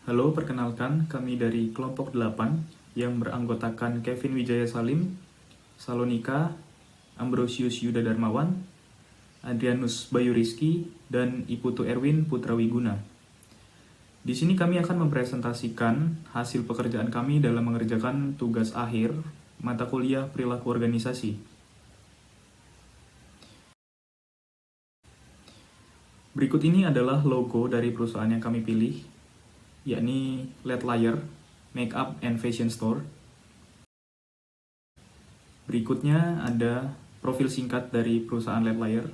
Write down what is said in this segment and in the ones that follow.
Halo, perkenalkan kami dari kelompok 8 yang beranggotakan Kevin Wijaya Salim, Salonika, Ambrosius Yuda Darmawan, Adrianus Bayu Rizky, dan Iputu Erwin Putra Wiguna. Di sini kami akan mempresentasikan hasil pekerjaan kami dalam mengerjakan tugas akhir mata kuliah perilaku organisasi. Berikut ini adalah logo dari perusahaan yang kami pilih, yakni Letlayer Makeup and Fashion Store. Berikutnya ada profil singkat dari perusahaan Letlayer.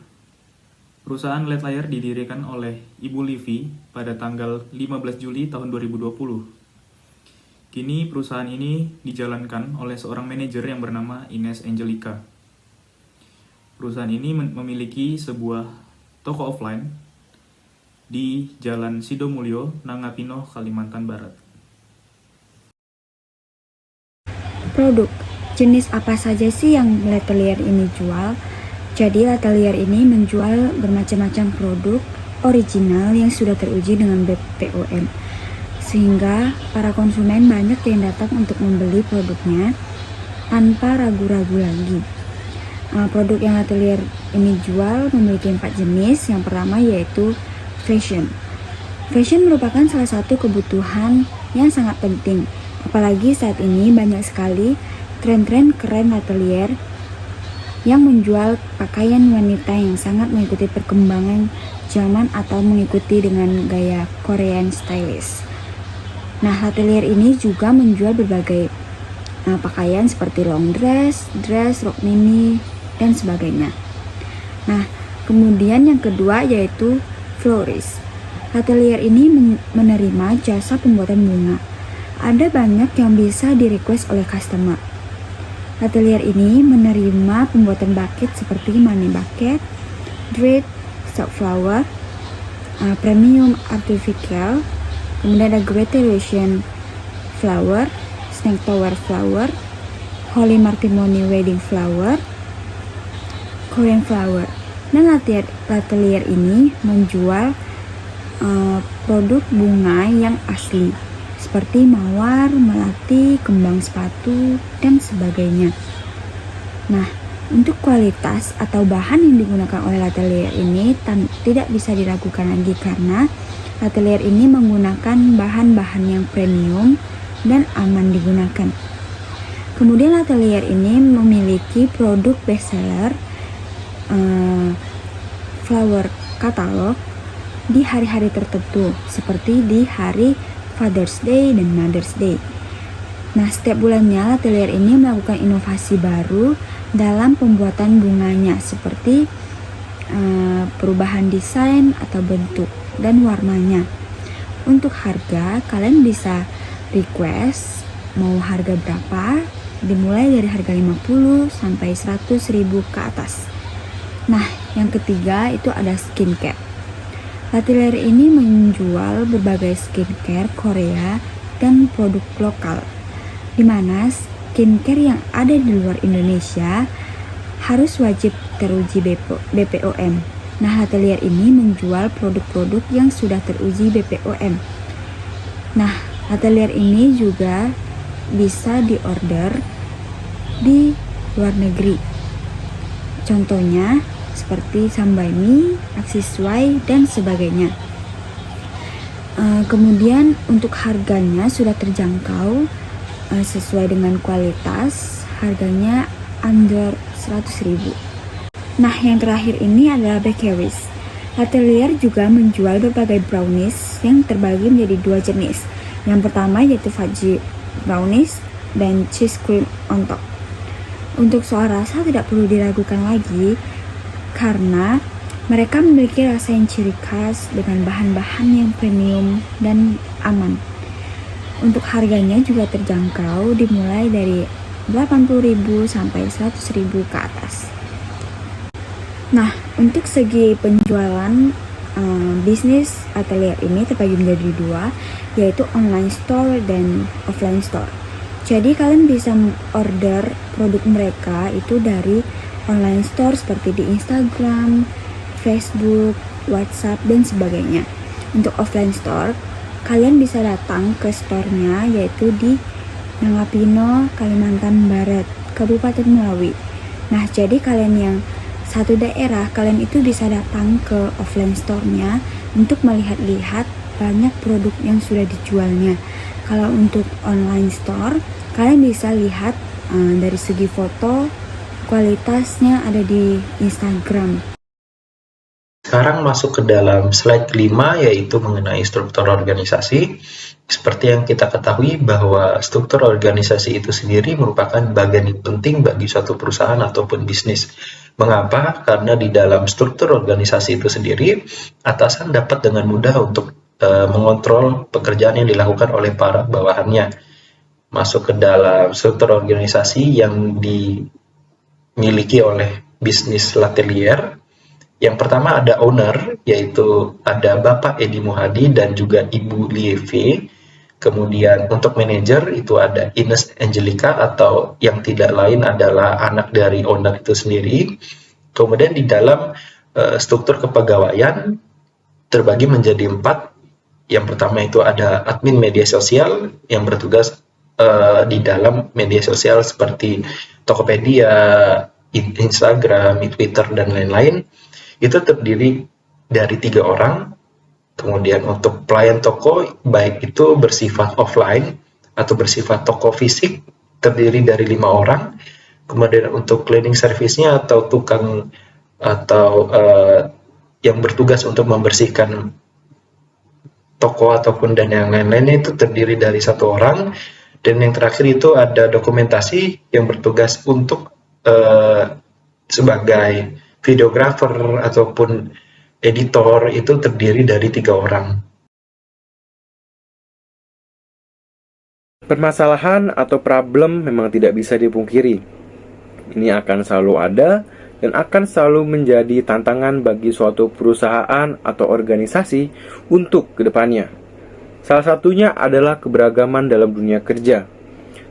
Perusahaan Letlayer didirikan oleh Ibu Livi pada tanggal 15 Juli tahun 2020. Kini perusahaan ini dijalankan oleh seorang manajer yang bernama Ines Angelica. Perusahaan ini memiliki sebuah toko offline di Jalan Sidomulyo, Nangapino, Kalimantan Barat. Produk, jenis apa saja sih yang Letelier ini jual? Jadi Letelier ini menjual bermacam-macam produk original yang sudah teruji dengan BPOM, sehingga para konsumen banyak yang datang untuk membeli produknya tanpa ragu-ragu lagi. Produk yang Letelier ini jual memiliki 4 jenis. Yang pertama yaitu fashion. Fashion merupakan salah satu kebutuhan yang sangat penting. Apalagi saat ini banyak sekali tren-tren keren Letelier yang menjual pakaian wanita yang sangat mengikuti perkembangan zaman atau mengikuti dengan gaya Korean stylish. Nah, Letelier ini juga menjual berbagai pakaian seperti long dress, rok mini, dan sebagainya. Nah, kemudian yang kedua yaitu florist. Letelier ini menerima jasa pembuatan bunga. Ada banyak yang bisa di-request oleh customer. Letelier ini menerima pembuatan buket seperti money bucket, dread, stock flower, premium artificial, kemudian ada graduation flower, snake tower flower, holy matrimony wedding flower, Korean flower. Dan Letelier ini menjual produk bunga yang asli seperti mawar, melati, kembang sepatu, dan sebagainya. Nah, untuk kualitas atau bahan yang digunakan oleh Letelier ini tidak bisa diragukan lagi karena Letelier ini menggunakan bahan-bahan yang premium dan aman digunakan. Kemudian Letelier ini memiliki produk bestseller flower katalog di hari-hari tertentu seperti di hari Father's Day dan Mother's Day. Nah, setiap bulannya Letelier ini melakukan inovasi baru dalam pembuatan bunganya seperti perubahan desain atau bentuk dan warnanya. Untuk harga, kalian bisa request mau harga berapa, dimulai dari harga 50 sampai 100.000 ke atas. Nah, yang ketiga itu ada skincare. Letelier ini menjual berbagai skincare Korea dan produk lokal, di mana skincare yang ada di luar Indonesia harus wajib teruji BPOM. Nah, Letelier ini menjual produk-produk yang sudah teruji BPOM. Nah, Letelier ini juga bisa diorder di luar negeri. Contohnya seperti Sambaimi, Aksiswai, dan sebagainya. Kemudian untuk harganya sudah terjangkau sesuai dengan kualitas, harganya under 100.000. Nah, yang terakhir ini adalah bakeries. Letelier juga menjual berbagai brownies yang terbagi menjadi 2 jenis. Yang pertama yaitu fudgy brownies dan cheese cream on top. Untuk soal rasa tidak perlu diragukan lagi karena mereka memiliki rasa yang ciri khas dengan bahan-bahan yang premium dan aman. Untuk harganya juga terjangkau, dimulai dari 80.000 sampai 100.000 ke atas. Nah, untuk segi penjualan bisnis Letelier ini terbagi menjadi 2, yaitu online store dan offline store. Jadi kalian bisa order produk mereka itu dari online store seperti di Instagram, Facebook, WhatsApp, dan sebagainya. Untuk offline store, kalian bisa datang ke store-nya, yaitu di Nangapino, Kalimantan Barat, Kabupaten Melawi. Nah, jadi kalian yang satu daerah, kalian itu bisa datang ke offline store-nya untuk melihat-lihat banyak produk yang sudah dijualnya. Kalau untuk online store, kalian bisa lihat dari segi foto, kualitasnya ada di Instagram. Sekarang masuk ke dalam slide kelima, yaitu mengenai struktur organisasi. Seperti yang kita ketahui bahwa struktur organisasi itu sendiri merupakan bagian yang penting bagi suatu perusahaan ataupun bisnis. Mengapa? Karena di dalam struktur organisasi itu sendiri, atasan dapat dengan mudah untuk mengontrol pekerjaan yang dilakukan oleh para bawahannya. Masuk ke dalam struktur organisasi yang dimiliki oleh bisnis Letelier. Yang pertama ada owner, yaitu ada Bapak Edi Muhadi dan juga Ibu Lievi. Kemudian untuk manajer itu ada Ines Angelica, atau yang tidak lain adalah anak dari owner itu sendiri. Kemudian di dalam struktur kepegawaian terbagi menjadi 4. Yang pertama itu ada admin media sosial yang bertugas di dalam media sosial seperti Tokopedia, Instagram, Twitter, dan lain-lain. Itu terdiri dari 3 orang. Kemudian untuk pelayan toko, baik itu bersifat offline atau bersifat toko fisik, terdiri dari 5 orang. Kemudian untuk cleaning service-nya atau tukang atau yang bertugas untuk membersihkan toko ataupun dan yang lain-lainnya itu terdiri dari 1 orang. Dan yang terakhir itu ada dokumentasi yang bertugas untuk sebagai videographer ataupun editor, itu terdiri dari 3 orang. Permasalahan atau problem memang tidak bisa dipungkiri. Ini akan selalu ada dan akan selalu menjadi tantangan bagi suatu perusahaan atau organisasi untuk kedepannya. Salah satunya adalah keberagaman dalam dunia kerja.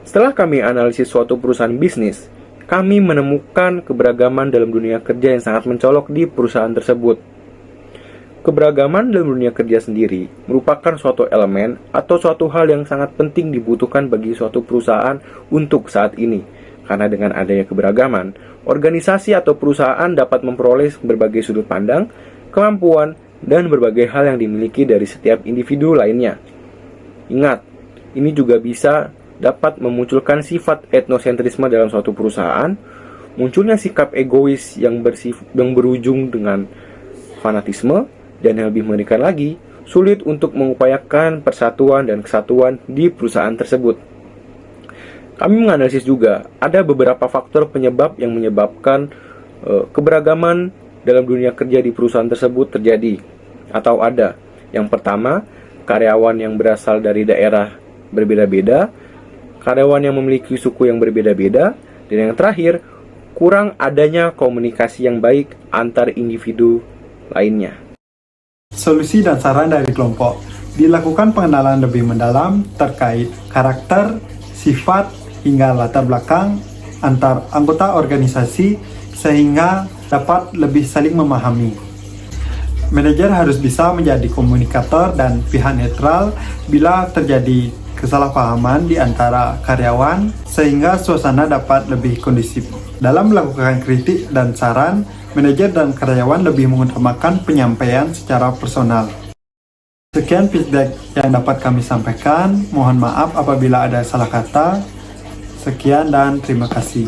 Setelah kami analisis suatu perusahaan bisnis, kami menemukan keberagaman dalam dunia kerja yang sangat mencolok di perusahaan tersebut. Keberagaman dalam dunia kerja sendiri merupakan suatu elemen atau suatu hal yang sangat penting dibutuhkan bagi suatu perusahaan untuk saat ini. Karena dengan adanya keberagaman, organisasi atau perusahaan dapat memperoleh berbagai sudut pandang, kemampuan, dan berbagai hal yang dimiliki dari setiap individu lainnya. Ingat, ini juga bisa dapat memunculkan sifat etnosentrisme dalam suatu perusahaan, munculnya sikap egois yang berujung dengan fanatisme, dan yang lebih mengerikan lagi, sulit untuk mengupayakan persatuan dan kesatuan di perusahaan tersebut. Kami menganalisis juga ada beberapa faktor penyebab yang menyebabkan keberagaman dalam dunia kerja di perusahaan tersebut terjadi atau ada. Yang pertama, karyawan yang berasal dari daerah berbeda-beda, karyawan yang memiliki suku yang berbeda-beda, dan yang terakhir, kurang adanya komunikasi yang baik antar individu lainnya. Solusi dan saran dari kelompok. Dilakukan pengenalan lebih mendalam terkait karakter, sifat, hingga latar belakang antar anggota organisasi sehingga dapat lebih saling memahami. Manajer harus bisa menjadi komunikator dan pihak netral bila terjadi kesalahpahaman di antara karyawan sehingga suasana dapat lebih kondusif. Dalam melakukan kritik dan saran, manajer dan karyawan lebih mengutamakan penyampaian secara personal. Sekian feedback yang dapat kami sampaikan. Mohon maaf apabila ada salah kata. Sekian dan terima kasih.